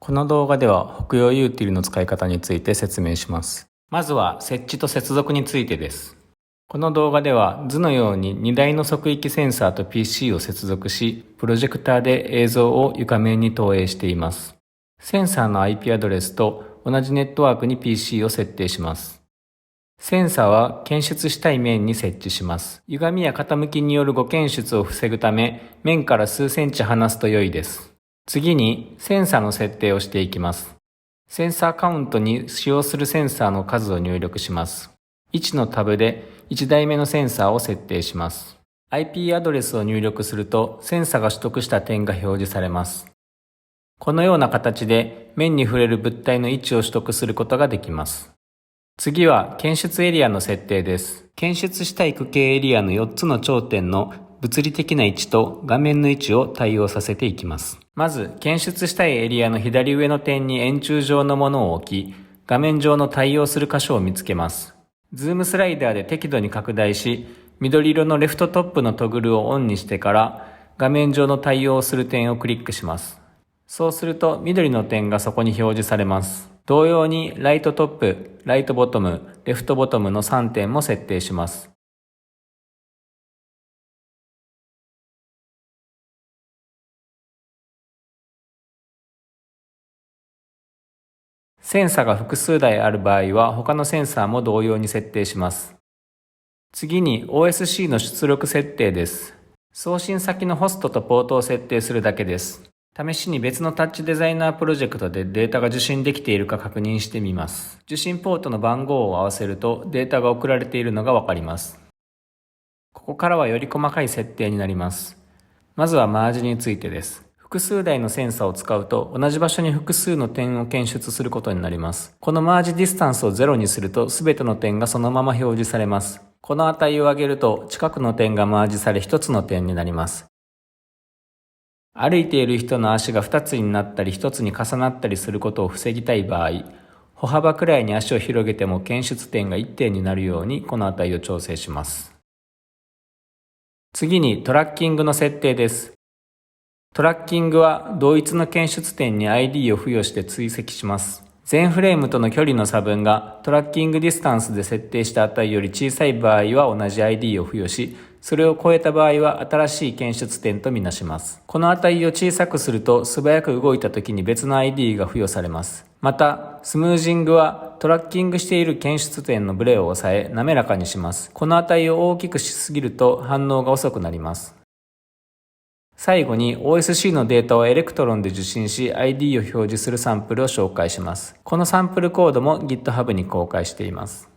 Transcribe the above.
この動画では北洋ユーティルの使い方について説明します。まずは設置と接続についてです。この動画では図のように2台の側域センサーと PC を接続し、プロジェクターで映像を床面に投影しています。センサーの IP アドレスと同じネットワークに PC を設定します。センサーは検出したい面に設置します。歪みや傾きによる誤検出を防ぐため、面から数センチ離すと良いです。次にセンサーの設定をしていきます。センサーカウントに使用するセンサーの数を入力します。1のタブで1台目のセンサーを設定します。IP アドレスを入力するとセンサーが取得した点が表示されます。このような形で面に触れる物体の位置を取得することができます。次は検出エリアの設定です。検出したい区形エリアの4つの頂点の物理的な位置と画面の位置を対応させていきます。まず、検出したいエリアの左上の点に円柱状のものを置き、画面上の対応する箇所を見つけます。ズームスライダーで適度に拡大し、緑色のレフトトップのトグルをオンにしてから、画面上の対応する点をクリックします。そうすると、緑の点がそこに表示されます。同様に、ライトトップ、ライトボトム、レフトボトムの3点も設定します。センサが複数台ある場合は他のセンサーも同様に設定します。次に OSC の出力設定です。送信先のホストとポートを設定するだけです。試しに別のタッチデザイナープロジェクトでデータが受信できているか確認してみます。受信ポートの番号を合わせるとデータが送られているのがわかります。ここからはより細かい設定になります。まずはマージについてです。複数台のセンサーを使うと同じ場所に複数の点を検出することになります。このマージディスタンスを0にすると全ての点がそのまま表示されます。この値を上げると近くの点がマージされ1つの点になります。歩いている人の足が2つになったり1つに重なったりすることを防ぎたい場合、歩幅くらいに足を広げても検出点が1点になるようにこの値を調整します。次にトラッキングの設定です。トラッキングは同一の検出点に ID を付与して追跡します。全フレームとの距離の差分がトラッキングディスタンスで設定した値より小さい場合は同じ ID を付与し、それを超えた場合は新しい検出点とみなします。この値を小さくすると素早く動いた時に別の ID が付与されます。また、スムージングはトラッキングしている検出点のブレを抑え滑らかにします。この値を大きくしすぎると反応が遅くなります。最後に OSC のデータをエレクトロンで受信し ID を表示するサンプルを紹介します。このサンプルコードも GitHub に公開しています。